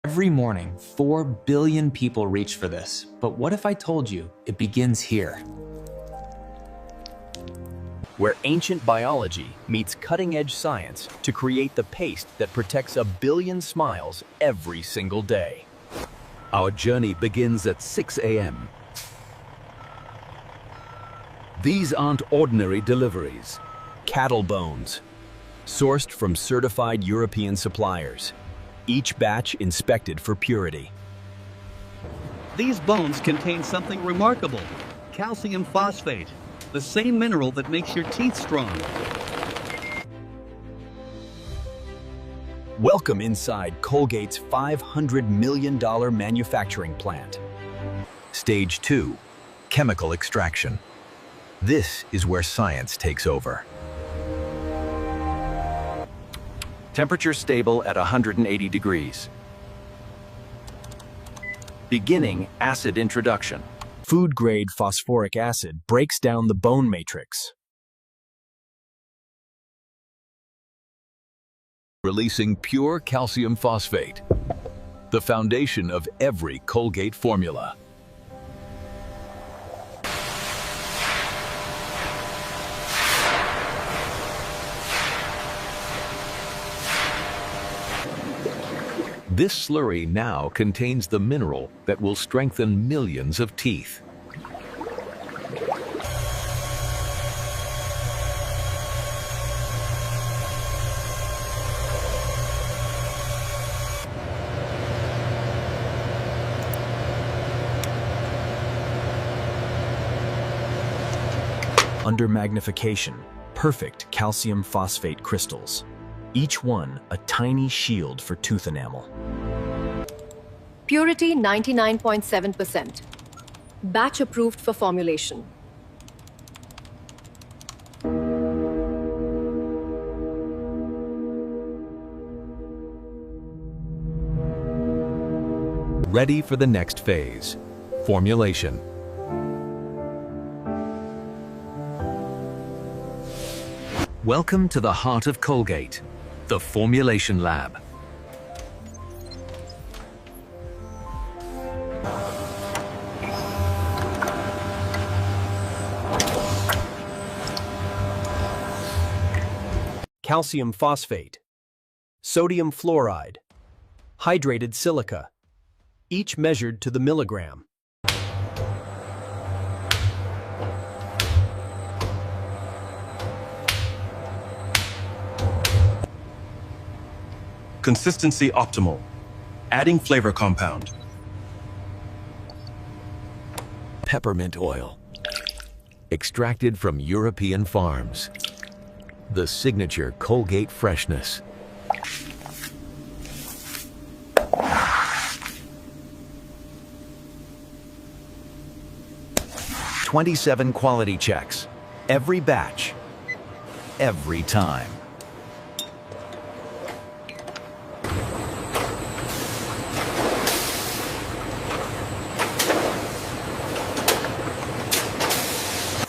Every morning, 4 billion people reach for this. But what if I told you it begins here? Where ancient biology meets cutting-edge science to create the paste that protects a billion smiles every single day. Our journey begins at 6 a.m. These aren't ordinary deliveries. Cattle bones, sourced from certified European suppliers, each batch inspected for purity. These bones contain something remarkable: calcium phosphate, the same mineral that makes your teeth strong. Welcome inside Colgate's $500 million manufacturing plant. Stage 2, chemical extraction. This is where science takes over. Temperature stable at 180 degrees. Beginning acid introduction. Food-grade phosphoric acid breaks down the bone matrix, Releasing pure calcium phosphate, the foundation of every Colgate formula. This slurry now contains the mineral that will strengthen millions of teeth. under magnification, perfect calcium phosphate crystals, each one a tiny shield for tooth enamel. Purity 99.7%. Batch approved for formulation. Ready for the next phase, formulation. Welcome to the heart of Colgate, the formulation lab. Calcium phosphate, sodium fluoride, hydrated silica, each measured to the milligram. Consistency optimal. Adding flavor compound. Peppermint oil, extracted from European farms. The signature Colgate freshness. "27 quality checks. Every batch. Every time.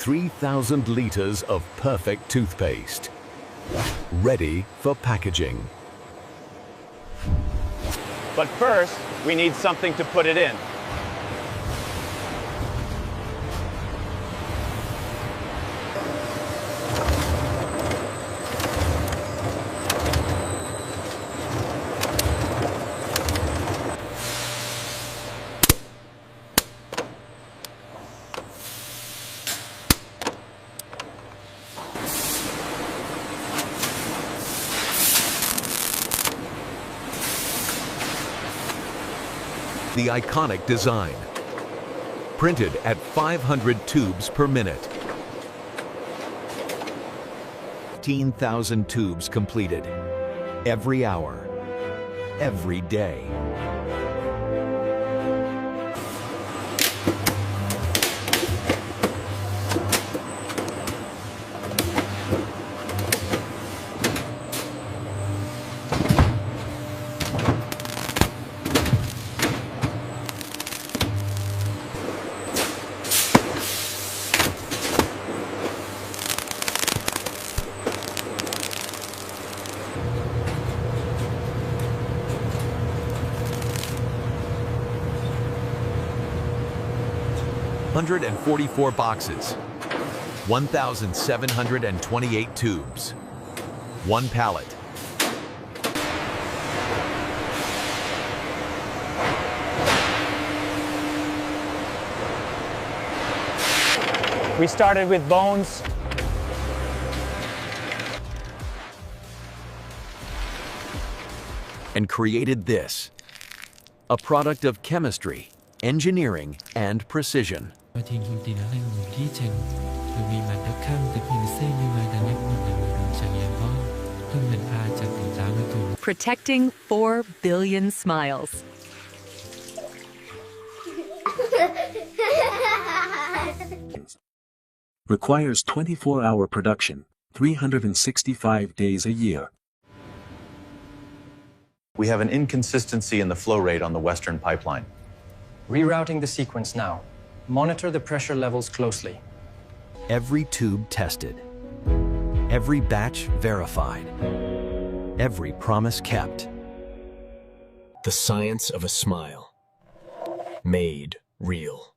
"3,000 liters of perfect toothpaste. Ready for packaging." But first, we need something to put it in. The iconic design. Printed at 500 tubes per minute. 15,000 tubes completed. Every hour. Every day. 144 boxes, 1,728 tubes, 1 pallet. We started with bones. And created this, a product of chemistry, engineering, and precision. Và thì thì nó là một ghi chân bởi vì mà nó khăn từ hình xây như mà đã nhận một lần một chẳng yên bó hơn mình pha chẳng tỉnh táo với cùng. Protecting 4 billion smiles. Requires 24-hour production, 365 days a year. We have an inconsistency in the flow rate on the Western pipeline. Rerouting the sequence now. Monitor the pressure levels closely. Every tube tested. Every batch verified. Every promise kept. The science of a smile. Made real.